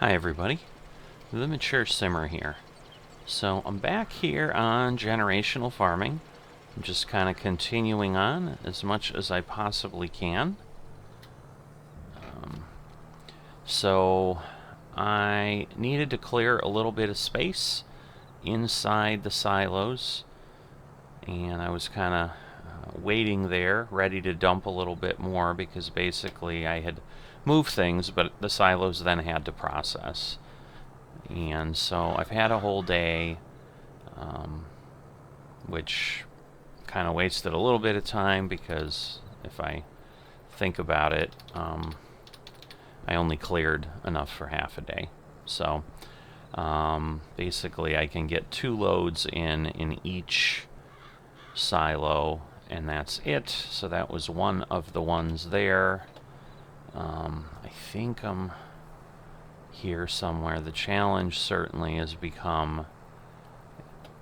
Hi everybody, the Mature Simmer here. So I'm back here on generational farming. I'm just kind of continuing on as much as I possibly can. So I needed to clear a little bit of space inside the silos, and I was kind of waiting there, ready to dump a little bit more because basically I had moved things, but the silos then had to process. And so I've had a whole day, which kind of wasted a little bit of time because if I think about it, I only cleared enough for half a day. So basically I can get 2 loads in each silo, and that's it. So that was one of the ones there. I think I'm here somewhere. The challenge certainly has become,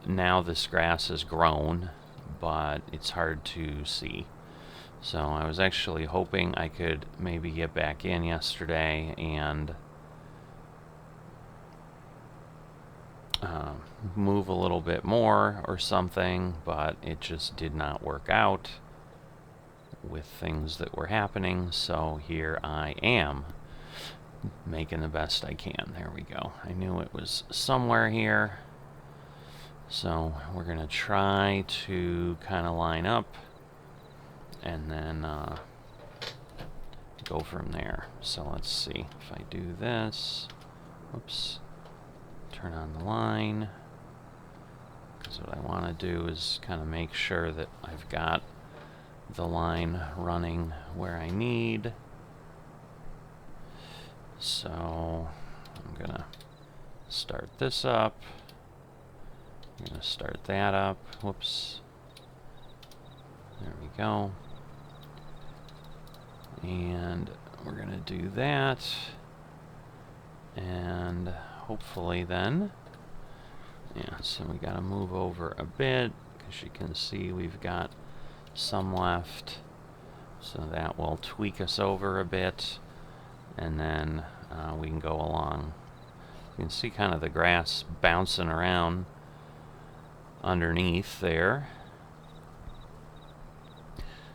now this grass has grown, but it's hard to see. So I was actually hoping I could maybe get back in yesterday and move a little bit more or something, but it just did not work out with things that were happening. So here I am, making the best I can. There we go. I knew it was somewhere here. So we're going to try to kind of line up and then go from there. So let's see. If I do this, whoops, turn on the line, because what I want to do is kind of make sure that I've got the line running where I need. So I'm going to start this up. I'm going to start that up. Whoops. There we go. And we're going to do that. And hopefully then, yeah, so we got to move over a bit because you can see we've got some left. So that will tweak us over a bit, and then we can go along. You can see kind of the grass bouncing around underneath there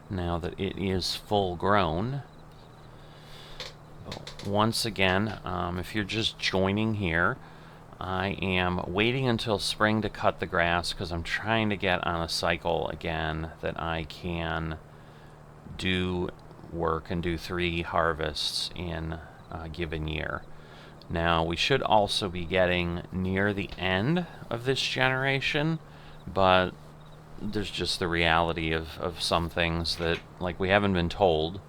now that it is full grown. But once again, if you're just joining here, I am waiting until spring to cut the grass because I'm trying to get on a cycle again that I can do work and do 3 harvests in a given year. Now we should also be getting near the end of this generation, but there's just the reality of some things that, like, we haven't been told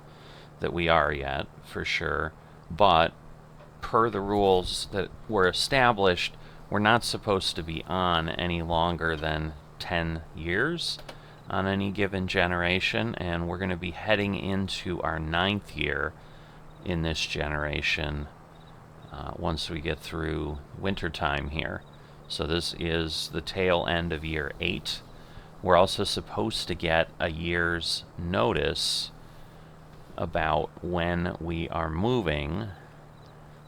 that we are yet, for sure, but per the rules that were established, we're not supposed to be on any longer than 10 years on any given generation, and we're going to be heading into our 9th year in this generation once we get through wintertime here. So this is the tail end of year 8. We're also supposed to get a year's notice about when we are moving.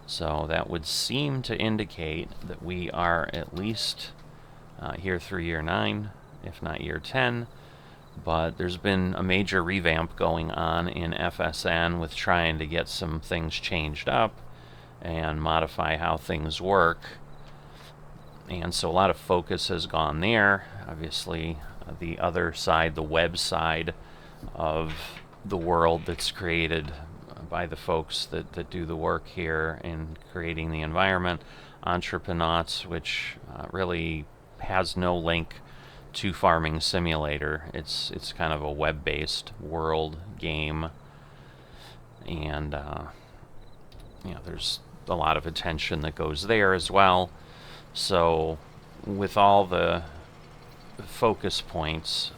So that would seem to indicate that we are at least here through year 9, if not year 10. But there's been a major revamp going on in FSN with trying to get some things changed up and modify how things work. And so a lot of focus has gone there. Obviously, the other side, the web side of the world that's created by the folks that do the work here in creating the environment, Entrepreneurs, which really has no link to Farming Simulator. It's kind of a web-based world game, and there's a lot of attention that goes there as well. So with all the focus points,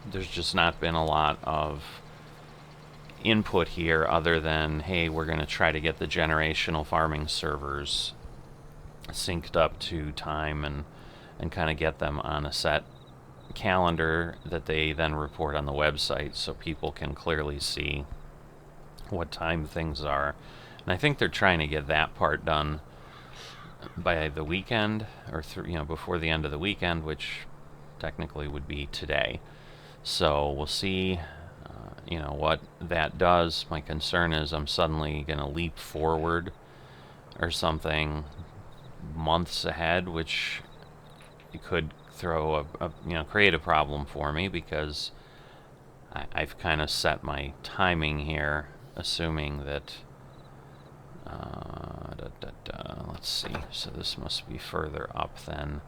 there's just not been a lot of input here other than, hey, we're going to try to get the generational farming servers synced up to time and kind of get them on a set calendar that they then report on the website so people can clearly see what time things are And I think they're trying to get that part done by the weekend, or before the end of the weekend, which technically would be today. So we'll see, what that does. My concern is I'm suddenly going to leap forward or something months ahead, which it could throw create a problem for me, because I've kind of set my timing here, assuming that, let's see, so this must be further up then,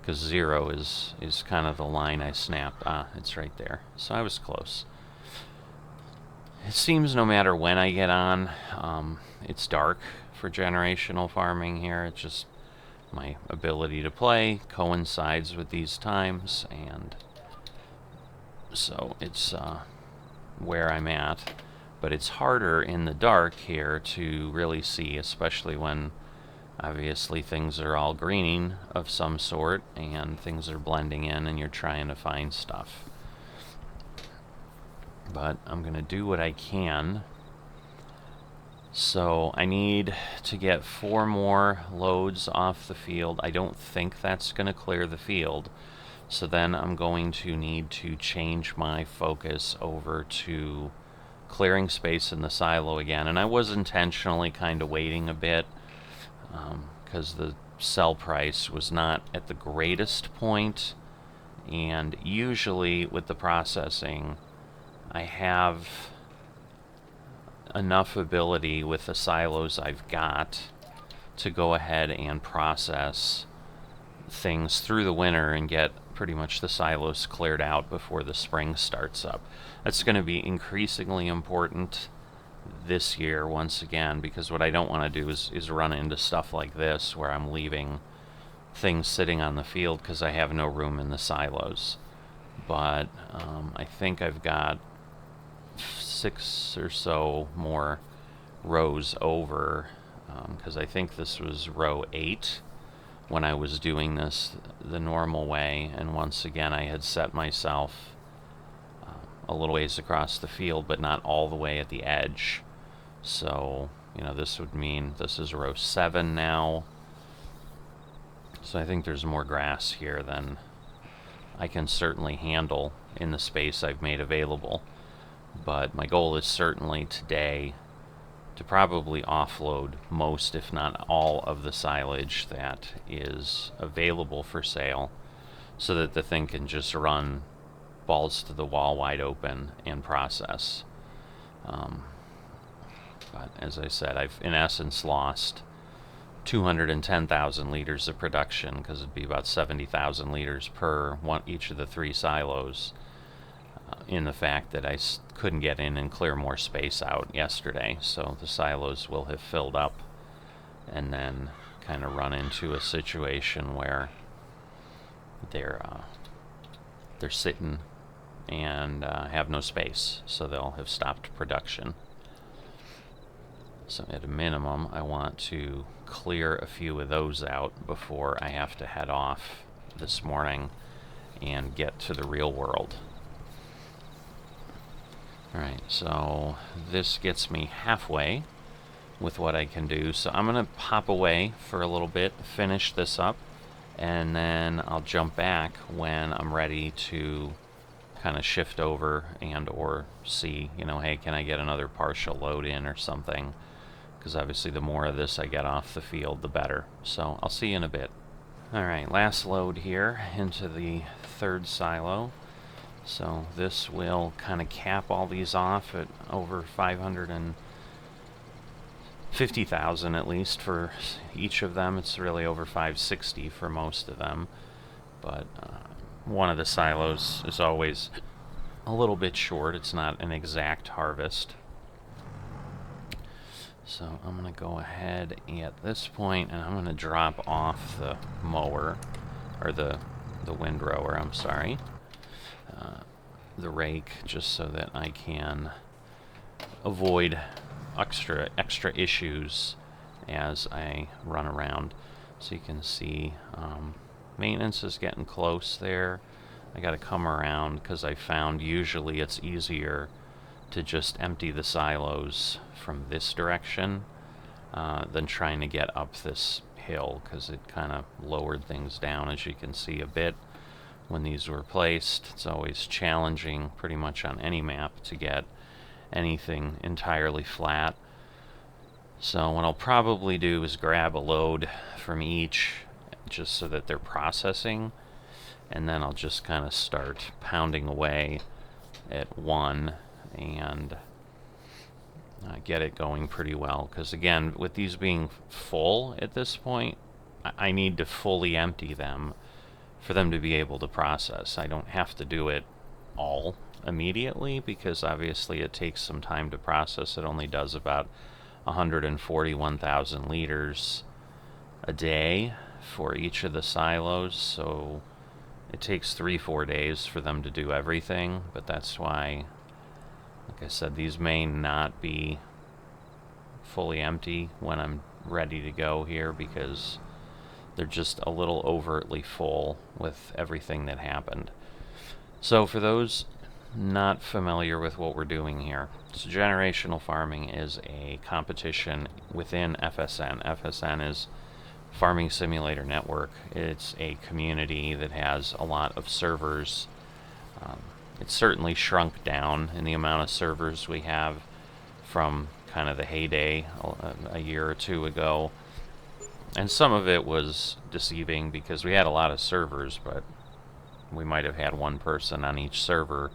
because 0 is kind of the line I snapped. It's right there. So I was close. It seems no matter when I get on, it's dark for generational farming here. It's just my ability to play coincides with these times, and so it's where I'm at. But it's harder in the dark here to really see, especially when obviously things are all greening of some sort and things are blending in and you're trying to find stuff. But I'm going to do what I can. So I need to get 4 more loads off the field. I don't think that's going to clear the field. So then I'm going to need to change my focus over to clearing space in the silo again. And I was intentionally kind of waiting a bit, because the sell price was not at the greatest point. And usually with the processing, I have enough ability with the silos I've got to go ahead and process things through the winter and get pretty much the silos cleared out before the spring starts up. That's going to be increasingly important this year once again, because what I don't want to do is run into stuff like this where I'm leaving things sitting on the field because I have no room in the silos. But I think I've got 6 or so more rows over, because I think this was row 8 when I was doing this the normal way, and once again I had set myself a little ways across the field, but not all the way at the edge. So, this would mean this is row 7 now. So I think there's more grass here than I can certainly handle in the space I've made available. But my goal is certainly today to probably offload most, if not all, of the silage that is available for sale, so that the thing can just run balls to the wall wide open and process. But as I said, I've in essence lost 210,000 liters of production, because it'd be about 70,000 liters per each of the 3 silos, in the fact that I couldn't get in and clear more space out yesterday. So the silos will have filled up and then kind of run into a situation where they're sitting and have no space, so they'll have stopped production. So at a minimum, I want to clear a few of those out before I have to head off this morning and get to the real world. Alright, so this gets me halfway with what I can do. So I'm going to pop away for a little bit, finish this up, and then I'll jump back when I'm ready to kind of shift over and or see, hey, can I get another partial load in or something? Because obviously the more of this I get off the field, the better. So I'll see you in a bit. Alright, last load here into the 3rd silo. So this will kind of cap all these off at over 550,000 at least for each of them. It's really over 560 for most of them. But one of the silos is always a little bit short. It's not an exact harvest. So I'm going to go ahead at this point and I'm going to drop off the mower, or the windrower, I'm sorry. The rake, just so that I can avoid extra issues as I run around. So you can see maintenance is getting close there. I got to come around because I found usually it's easier to just empty the silos from this direction than trying to get up this hill, because it kind of lowered things down, as you can see, a bit when these were placed. It's always challenging pretty much on any map to get anything entirely flat. So what I'll probably do is grab a load from each just so that they're processing, and then I'll just kind of start pounding away at one and get it going pretty well. Because again, with these being full at this point, I need to fully empty them for them to be able to process. I don't have to do it all immediately, because obviously it takes some time to process. It only does about 141,000 liters a day for each of the silos, so it takes 3-4 days for them to do everything. But that's why, like I said, these may not be fully empty when I'm ready to go here, because they're just a little overtly full with everything that happened. So for those not familiar with what we're doing here, so generational farming is a competition within FSN. FSN is Farming Simulator Network. It's a community that has a lot of servers. It's certainly shrunk down in the amount of servers we have from kind of the heyday a year or two ago. And some of it was deceiving, because we had a lot of servers, but we might have had one person on each server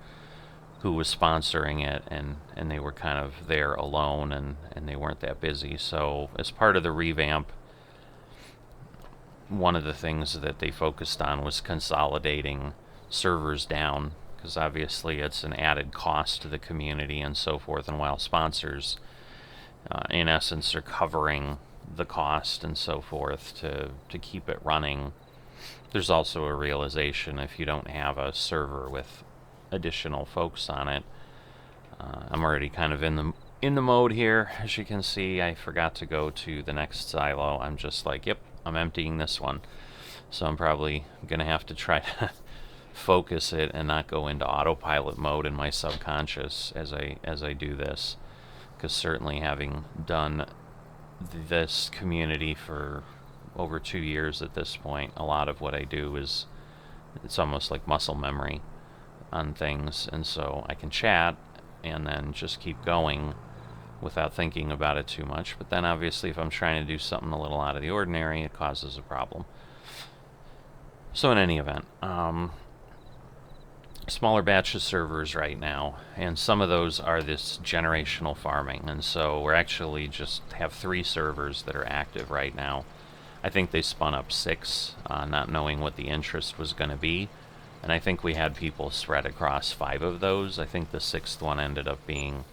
who was sponsoring it, and they were kind of there alone, and they weren't that busy. So as part of the revamp, one of the things that they focused on was consolidating servers down, because obviously it's an added cost to the community and so forth. And while sponsors, in essence, are covering the cost and so forth to keep it running, there's also a realization, if you don't have a server with additional folks on it. I'm already kind of in the mode here. As you can see, I forgot to go to the next silo. I'm just like, yep, I'm emptying this one. So I'm probably gonna have to try to focus it and not go into autopilot mode in my subconscious as I do this, because certainly having done this community for over 2 years at this point, a lot of what I do is, it's almost like muscle memory on things, and so I can chat and then just keep going without thinking about it too much. But then obviously if I'm trying to do something a little out of the ordinary, it causes a problem. So in any event, smaller batch of servers right now, and some of those are this generational farming, and so we're actually just have 3 servers that are active right now. I think they spun up 6, not knowing what the interest was going to be, and I think we had people spread across 5 of those. I think the 6th one ended up being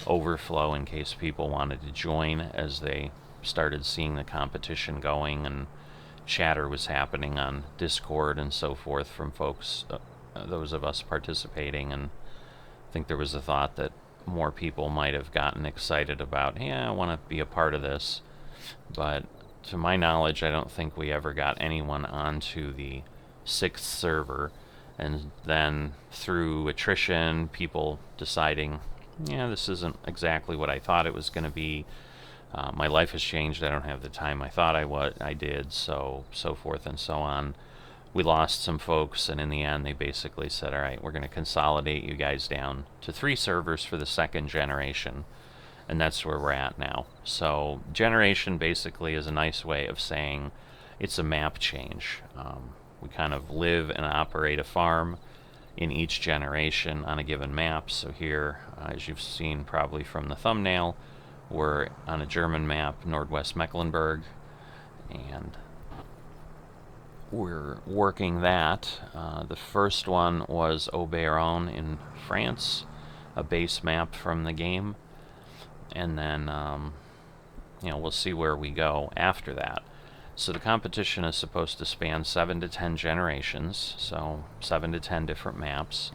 overflow in case people wanted to join as they started seeing the competition going, and chatter was happening on Discord and so forth from folks, those of us participating, and I think there was a thought that more people might have gotten excited about, yeah, I want to be a part of this. But to my knowledge, I don't think we ever got anyone onto the 6th server, and then through attrition, people deciding, yeah, this isn't exactly what I thought it was going to be. My life has changed. I don't have the time I thought I did, so forth and so on. We lost some folks, and in the end, they basically said, all right, we're going to consolidate you guys down to 3 servers for the 2nd generation, and that's where we're at now. So generation basically is a nice way of saying it's a map change. We kind of live and operate a farm in each generation on a given map. So here, as you've seen probably from the thumbnail, we're on a German map, Nordwest Mecklenburg, and we're working that. The first one was Oberon in France, a base map from the game, and then we'll see where we go after that. So the competition is supposed to span 7 to 10 generations, so 7 to 10 different maps,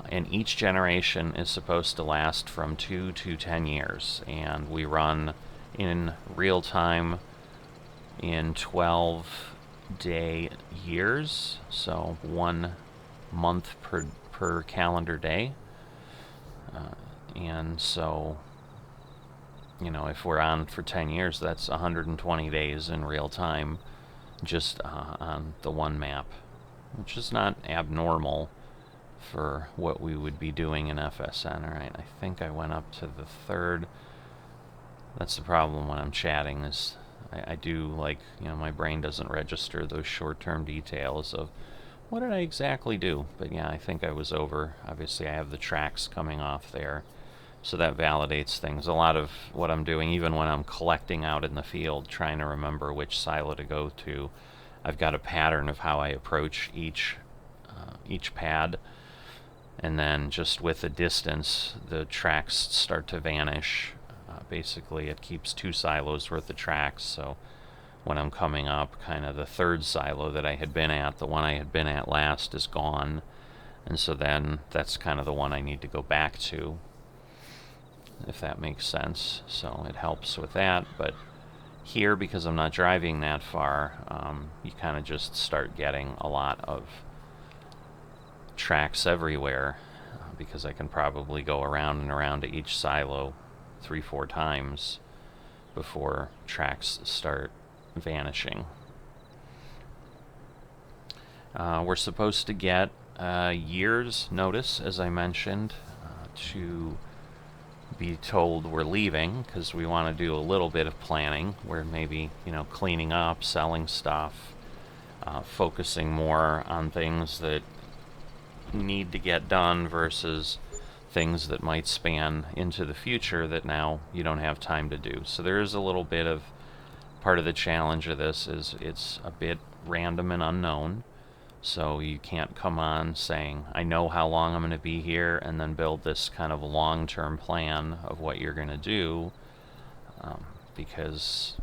and each generation is supposed to last from 2 to 10 years, and we run in real time in 12-day years, so 1 month per calendar day, and so you know, if we're on for 10 years, that's 120 days in real time just on the one map, which is not abnormal for what we would be doing in FSN. Alright, I think I went up to the third. That's the problem when I'm chatting, is I do, like, you know, my brain doesn't register those short-term details of what did I exactly do. But yeah, I think I was over. Obviously I have the tracks coming off there, so that validates things. A lot of what I'm doing, even when I'm collecting out in the field, trying to remember which silo to go to, I've got a pattern of how I approach each pad, and then just with the distance, the tracks start to vanish. Basically, it keeps 2 silos worth of tracks, so when I'm coming up, kind of the third silo that I had been at, the one I had been at last, is gone, and so then that's kind of the one I need to go back to, if that makes sense. So it helps with that. But here, because I'm not driving that far, you kind of just start getting a lot of tracks everywhere, because I can probably go around and around to each silo 3-4 times before tracks start vanishing. We're supposed to get a year's notice, as I mentioned, to be told we're leaving, because we want to do a little bit of planning. We're maybe, you know, cleaning up, selling stuff, focusing more on things that need to get done versus things that might span into the future that now you don't have time to do. So there is a little bit of part of the challenge of this is it's a bit random and unknown. So you can't come on saying, I know how long I'm going to be here, and then build this kind of long-term plan of what you're going to do, because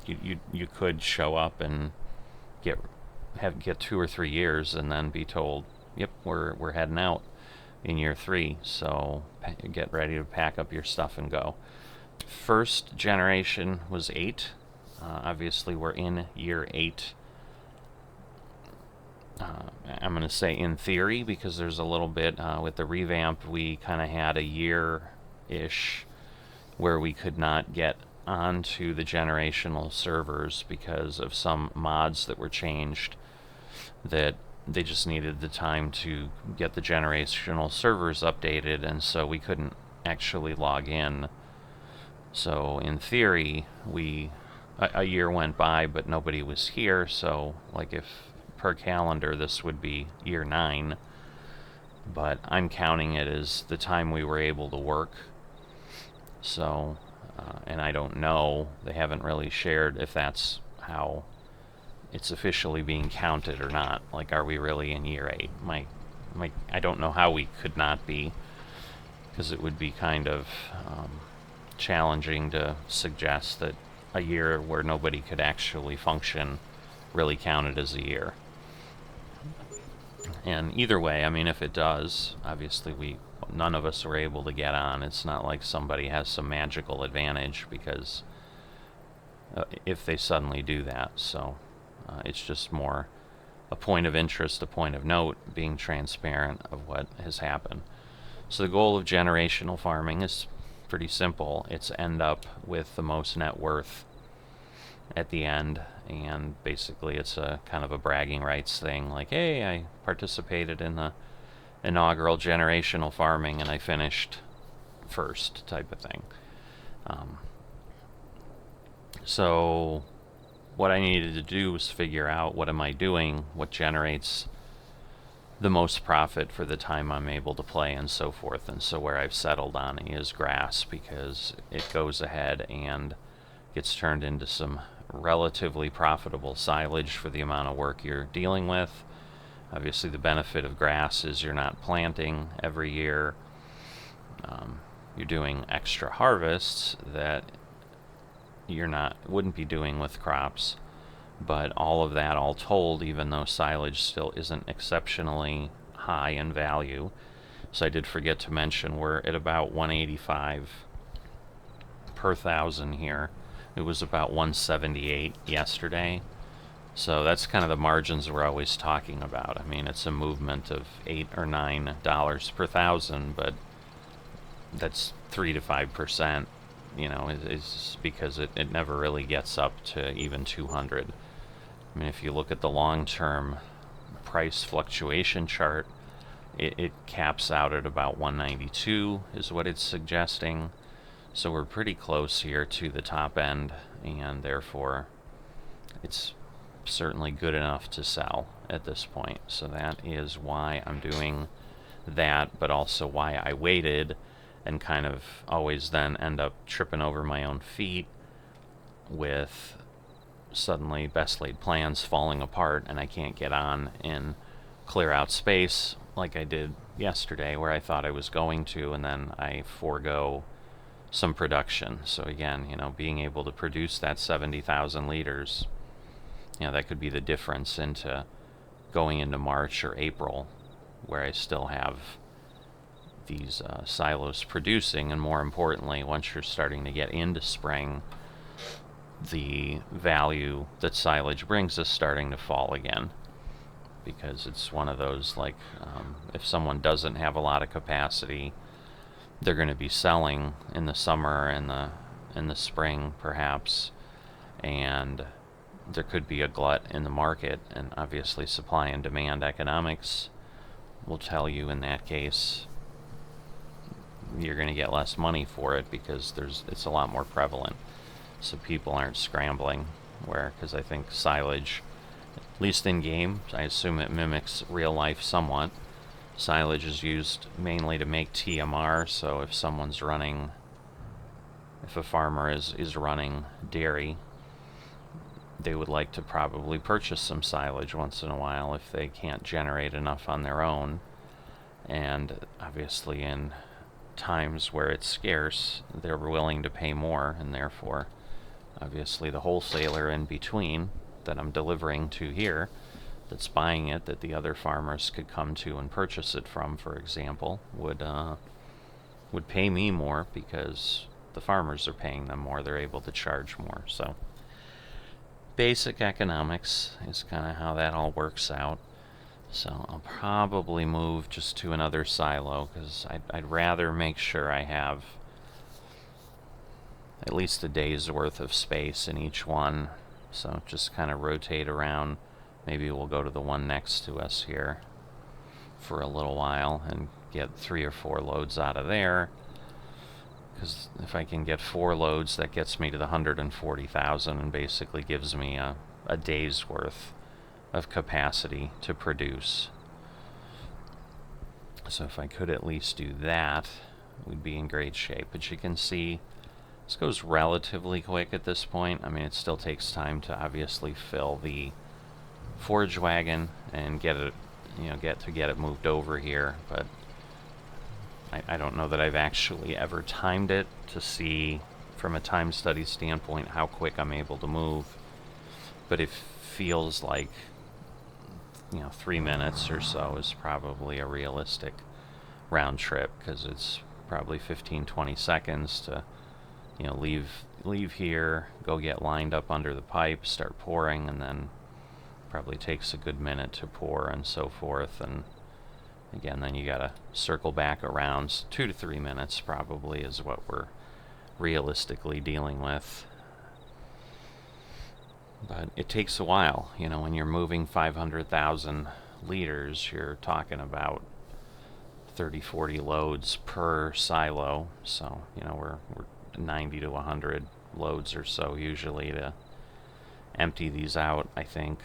you could show up and get 2 or 3 years and then be told, yep, we're heading out in year 3, so get ready to pack up your stuff and go. First generation was 8. Obviously we're in year 8. I'm going to say in theory, because there's a little bit with the revamp, we kind of had a year-ish where we could not get onto the generational servers because of some mods that were changed, that they just needed the time to get the generational servers updated, and so we couldn't actually log in. So in theory, a year went by, but nobody was here, so like if per calendar this would be year 9, but I'm counting it as the time we were able to work. So, and I don't know, they haven't really shared if that's how it's officially being counted or not. Like, are we really in year 8? I don't know how we could not be, because it would be kind of challenging to suggest that a year where nobody could actually function really counted as a year. And either way, I mean, if it does, obviously none of us were able to get on. It's not like somebody has some magical advantage, because if they suddenly do that, so it's just more a point of interest, a point of note, being transparent of what has happened. So the goal of generational farming is pretty simple. It's end up with the most net worth at the end, and basically it's a kind of a bragging rights thing, like, hey, I participated in the inaugural generational farming and I finished first, type of thing. So what I needed to do was figure out, what am I doing, what generates the most profit for the time I'm able to play, and so forth. And so where I've settled on is grass, because it goes ahead and gets turned into some relatively profitable silage for the amount of work you're dealing with. Obviously the benefit of grass is you're not planting every year. You're doing extra harvests that wouldn't be doing with crops. But all of that, all told, even though silage still isn't exceptionally high in value, so I did forget to mention we're at about 185 per thousand here. It was about 178 yesterday. So that's kind of the margins we're always talking about. I mean, it's a movement of $8 or $9 per thousand, but that's 3 to 5% you know, is because it never really gets up to even 200. I mean, if you look at the long-term price fluctuation chart, it caps out at about 192 is what it's suggesting. So we're pretty close here to the top end, and therefore it's certainly good enough to sell at this point. So that is why I'm doing that, but also why I waited and kind of always then end up tripping over my own feet with suddenly best laid plans falling apart, and I can't get on and clear out space like I did yesterday, where I thought I was going to, and then I forego some production. So again, you know, being able to produce that 70,000 liters, you know, that could be the difference into going into March or April, where I still have these silos producing. And more importantly, once you're starting to get into spring, the value that silage brings is starting to fall again, because it's one of those, like, if someone doesn't have a lot of capacity, they're going to be selling in the summer and in the spring perhaps, and there could be a glut in the market, and obviously supply and demand economics will tell you in that case you're going to get less money for it because it's a lot more prevalent. So people aren't scrambling, because I think silage, at least in game, I assume it mimics real life somewhat. Silage is used mainly to make TMR, so if someone's running, if a farmer is running dairy, they would like to probably purchase some silage once in a while if they can't generate enough on their own. And obviously in times where it's scarce, they're willing to pay more, and therefore obviously the wholesaler in between that I'm delivering to here, that's buying it, that the other farmers could come to and purchase it from, for example, would pay me more because the farmers are paying them more. They're able to charge more. So basic economics is kind of how that all works out. So I'll probably move just to another silo, because I'd rather make sure I have at least a day's worth of space in each one. So just kind of rotate around. Maybe we'll go to the one next to us here for a little while and get 3 or 4 loads out of there, because if I can get 4 loads, that gets me to the 140,000 and basically gives me a day's worth of capacity to produce. So if I could at least do that, we'd be in great shape. But you can see this goes relatively quick at this point. I mean, it still takes time to obviously fill the forage wagon and get it, you know, get it moved over here, but I don't know that I've actually ever timed it to see from a time study standpoint how quick I'm able to move, but it feels like, you know, 3 minutes or so is probably a realistic round trip, because it's probably 15-20 seconds to, you know, leave here, go get lined up under the pipe, start pouring, and then probably takes a good minute to pour and so forth. And again, then you gotta circle back around. 2 to 3 minutes probably is what we're realistically dealing with. But it takes a while, you know, when you're moving 500,000 liters, you're talking about 30-40 loads per silo. So, you know, we're 90 to 100 loads or so usually to empty these out, I think.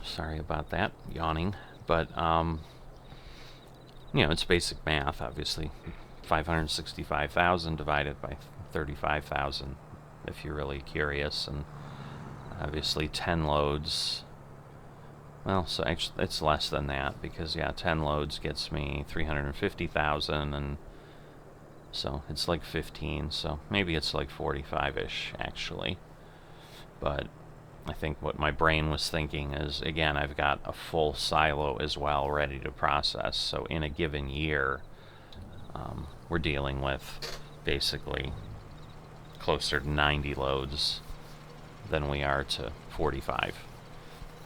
Sorry about that, yawning. But, you know, it's basic math, obviously. 565,000 divided by 35,000, if you're really curious. And obviously 10 loads, well, so actually it's less than that, because, yeah, 10 loads gets me 350,000, and so it's like 15, so maybe it's like 45-ish, actually. But I think what my brain was thinking is, again, I've got a full silo as well ready to process. So in a given year, we're dealing with basically closer to 90 loads than we are to 45.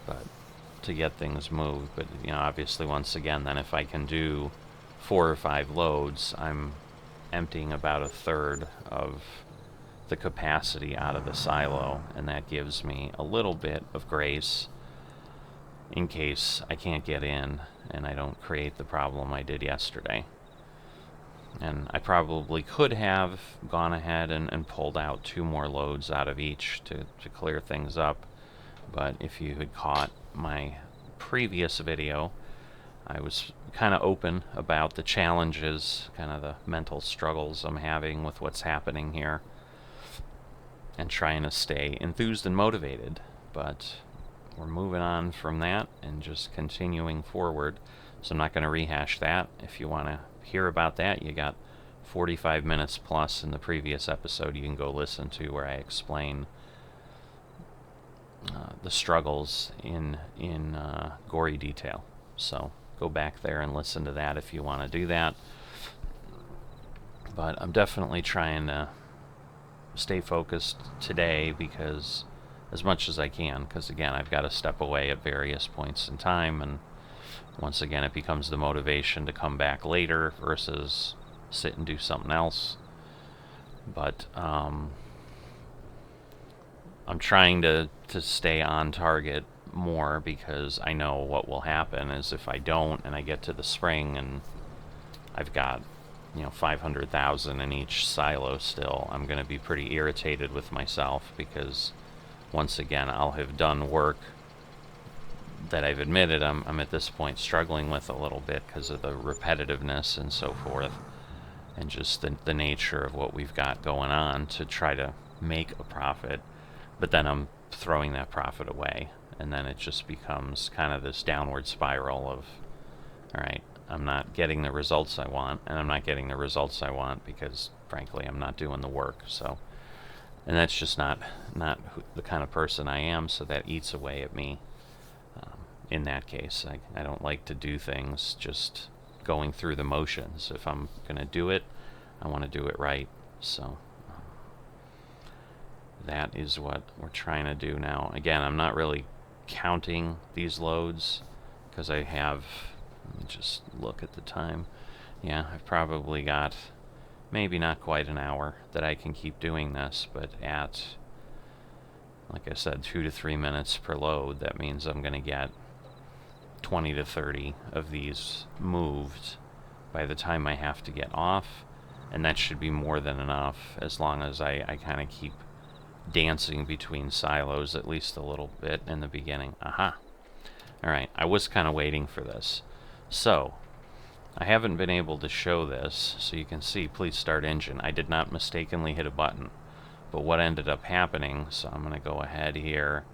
But to get things moved, but, you know, obviously, once again, then if I can do 4 or 5 loads, I'm emptying about a third of the capacity out of the silo, and that gives me a little bit of grace in case I can't get in and I don't create the problem I did yesterday. And I probably could have gone ahead and pulled out 2 more loads out of each to clear things up, but if you had caught my previous video, I was kind of open about the challenges, kind of the mental struggles I'm having with what's happening here, and trying to stay enthused and motivated. But we're moving on from that and just continuing forward, so I'm not going to rehash that. If you want to hear about that, you got 45 minutes plus in the previous episode you can go listen to, where I explain the struggles in gory detail. So go back there and listen to that if you want to do that. But I'm definitely trying to stay focused today, because as much as I can, because again, I've got to step away at various points in time, and once again it becomes the motivation to come back later versus sit and do something else. But I'm trying to stay on target more, because I know what will happen is if I don't and I get to the spring and I've got 500,000 in each silo still, I'm going to be pretty irritated with myself, because once again I'll have done work that I've admitted I'm at this point struggling with a little bit because of the repetitiveness and so forth, and just the nature of what we've got going on to try to make a profit, but then I'm throwing that profit away, and then it just becomes kind of this downward spiral of, all right, I'm not getting the results I want, and I'm not getting the results I want because, frankly, I'm not doing the work. So, and that's just not the kind of person I am, so that eats away at me. In that case, I don't like to do things just going through the motions. If I'm going to do it, I want to do it right. So that is what we're trying to do now. Again, I'm not really counting these loads, because I have, let me just look at the time. Yeah, I've probably got maybe not quite an hour that I can keep doing this, but at, like I said, 2 to 3 minutes per load, that means I'm going to get 20 to 30 of these moved by the time I have to get off, and that should be more than enough, as long as I kind of keep dancing between silos at least a little bit in the beginning. Aha. Alright, I was kind of waiting for this. So, I haven't been able to show this, so you can see, please start engine. I did not mistakenly hit a button. But what ended up happening, so I'm going to go ahead here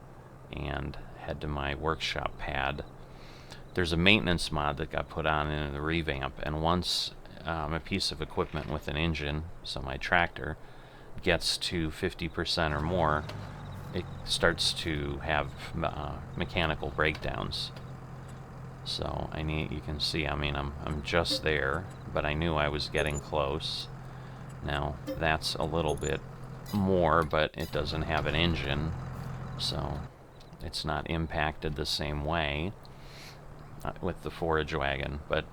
and head to my workshop pad. There's a maintenance mod that got put on in the revamp, and once a piece of equipment with an engine, so my tractor, gets to 50% or more, it starts to have mechanical breakdowns. So you can see, I mean, I'm just there, but I knew I was getting close. Now that's a little bit more, but it doesn't have an engine, so it's not impacted the same way with the forage wagon. But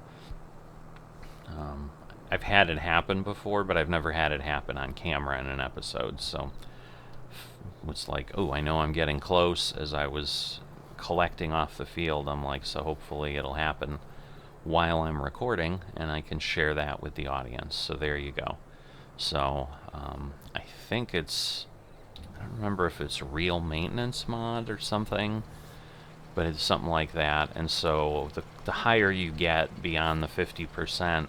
I've had it happen before, but I've never had it happen on camera in an episode. So it's like, oh, I know I'm getting close. As I was collecting off the field, I'm like, so hopefully it'll happen while I'm recording, and I can share that with the audience. So there you go. So I think it's, I don't remember if it's real maintenance mod or something, but it's something like that. And so the higher you get beyond the 50%,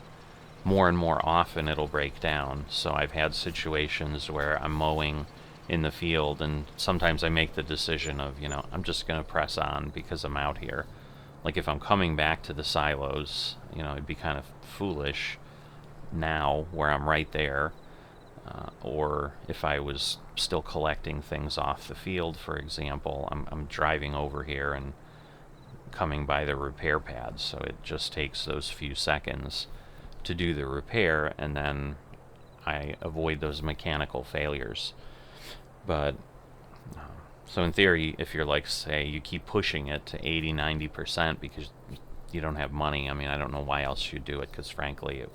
more and more often it'll break down. So I've had situations where I'm mowing in the field, and sometimes I make the decision of, I'm just going to press on because I'm out here. Like if I'm coming back to the silos, it'd be kind of foolish now where I'm right there. Or if I was still collecting things off the field, for example, I'm driving over here and coming by the repair pad, so it just takes those few seconds to do the repair, and then I avoid those mechanical failures. But so in theory, if you're like, say, you keep pushing it to 80-90% because you don't have money. I mean, I don't know why else you'd do it, because frankly, it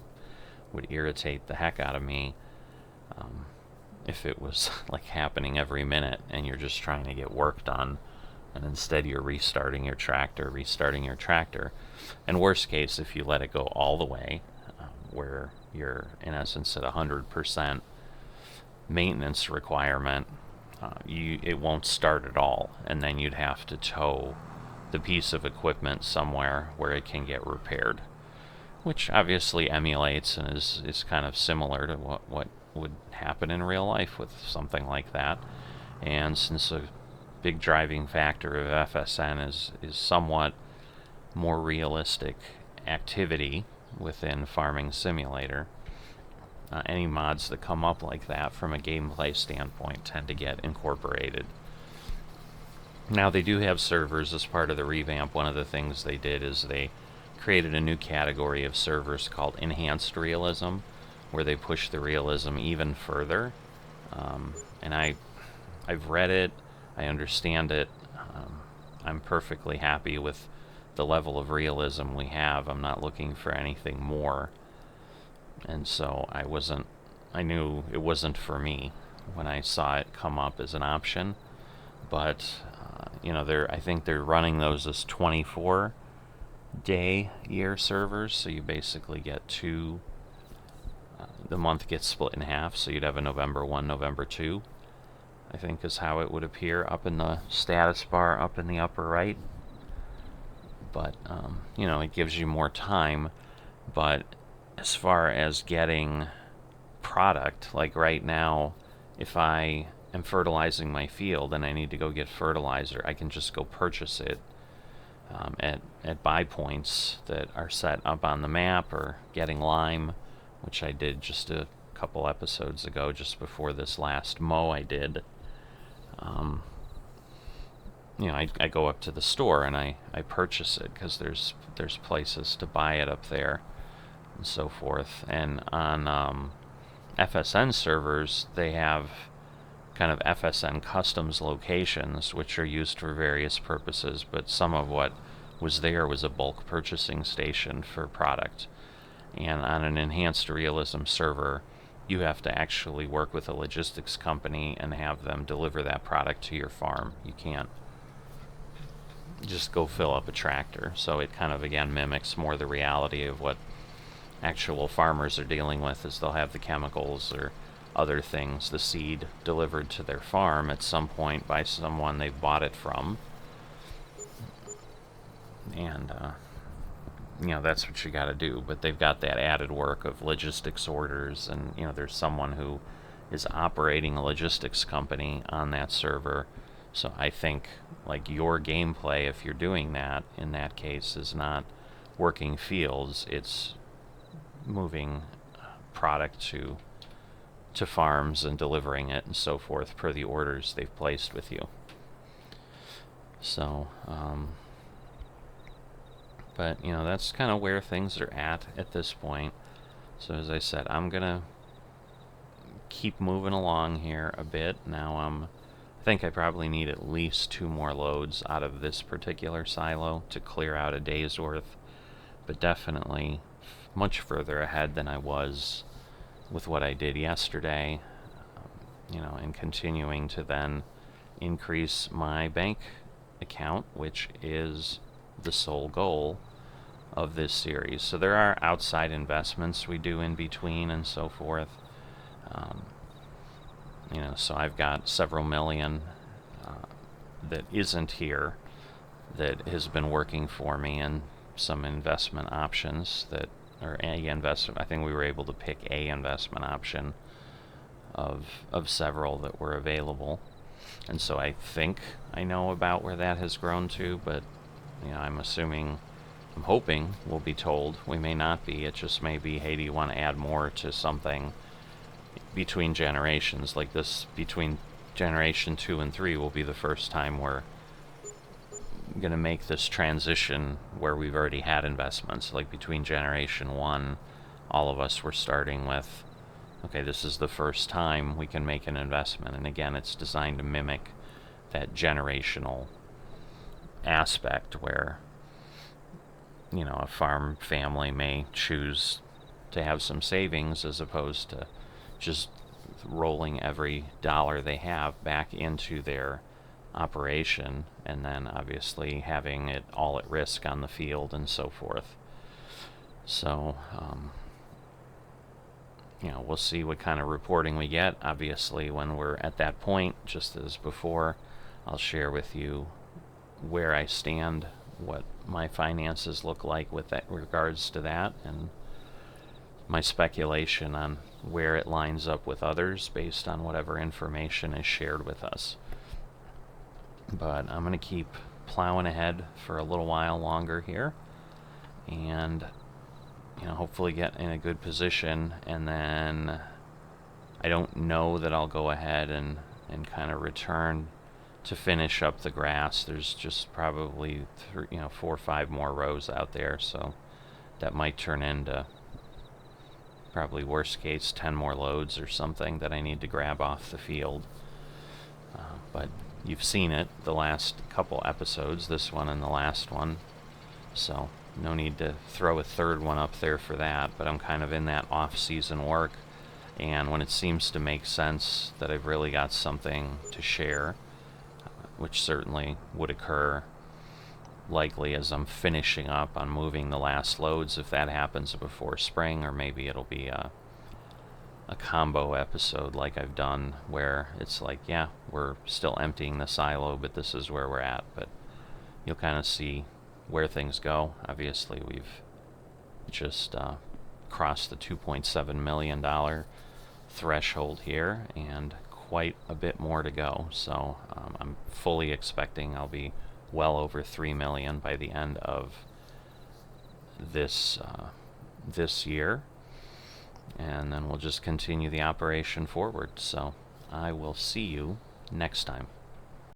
would irritate the heck out of me if it was like happening every minute and you're just trying to get work done, and instead you're restarting your tractor. And worst case, if you let it go all the way, where you're in essence at 100% maintenance requirement, it won't start at all, and then you'd have to tow the piece of equipment somewhere where it can get repaired, which obviously emulates and is kind of similar to what would happen in real life with something like that. And since a big driving factor of FSN is somewhat more realistic activity within Farming Simulator, any mods that come up like that from a gameplay standpoint tend to get incorporated. Now, they do have servers as part of the revamp. One of the things they did is they created a new category of servers called Enhanced Realism, where they push the realism even further. And I've read it, I understand it. I'm perfectly happy with the level of realism we have. I'm not looking for anything more. And so I knew it wasn't for me when I saw it come up as an option. But, I think they're running those as 24-day-year servers, so you basically get two. The month gets split in half, so you'd have a November 1, November 2, I think is how it would appear up in the status bar up in the upper right. But, it gives you more time. But as far as getting product, like right now, if I am fertilizing my field and I need to go get fertilizer, I can just go purchase it at buy points that are set up on the map, or getting lime, which I did just a couple episodes ago, just before this last mow I did. I go up to the store and I purchase it because there's places to buy it up there and so forth. And on FSN servers, they have kind of FSN customs locations, which are used for various purposes, but some of what was there was a bulk purchasing station for product. And on an Enhanced Realism server, you have to actually work with a logistics company and have them deliver that product to your farm. You can't just go fill up a tractor. So it kind of, again, mimics more the reality of what actual farmers are dealing with, is they'll have the chemicals or other things, the seed, delivered to their farm at some point by someone they've bought it from. And, that's what you got to do. But they've got that added work of logistics orders, and, there's someone who is operating a logistics company on that server. So I think, like, your gameplay, if you're doing that, in that case, is not working fields, it's moving product to farms and delivering it and so forth per the orders they've placed with you. So, but, that's kind of where things are at this point. So as I said, I'm going to keep moving along here a bit. Now I think I probably need at least 2 more loads out of this particular silo to clear out a day's worth, but definitely much further ahead than I was with what I did yesterday, and continuing to then increase my bank account, which is the sole goal of this series. So there are outside investments we do in between and so forth. So I've got several million that isn't here that has been working for me, and some investment options that, or a investment, I think we were able to pick a investment option of several that were available. And so I think I know about where that has grown to, but I'm hoping we'll be told. We may not be. It just may be, hey, do you want to add more to something between generations? Like this, between generation 2 and 3 will be the first time we're going to make this transition where we've already had investments. Like between generation 1, all of us were starting with, okay, this is the first time we can make an investment. And again, it's designed to mimic that generational aspect where a farm family may choose to have some savings as opposed to just rolling every dollar they have back into their operation, and then obviously having it all at risk on the field and so forth. So, we'll see what kind of reporting we get. Obviously, when we're at that point, just as before, I'll share with you where I stand, what my finances look like with that regards to that, and my speculation on where it lines up with others based on whatever information is shared with us. But I'm going to keep plowing ahead for a little while longer here, and hopefully get in a good position, and then I don't know that I'll go ahead and kind of return to finish up the grass. There's just probably 4 or 5 more rows out there, so that might turn into probably worst case 10 more loads or something that I need to grab off the field. But you've seen it the last couple episodes, this one and the last one, so no need to throw a third one up there for that. But I'm kind of in that off-season work, and when it seems to make sense that I've really got something to share, which certainly would occur likely as I'm finishing up on moving the last loads, if that happens before spring, or maybe it'll be a combo episode like I've done where it's like, yeah, we're still emptying the silo, but this is where we're at. But you'll kind of see where things go. Obviously, we've just crossed the $2.7 million threshold here, and quite a bit more to go. So I'm fully expecting I'll be well over 3 million by the end of this year, and then we'll just continue the operation forward. So I will see you next time.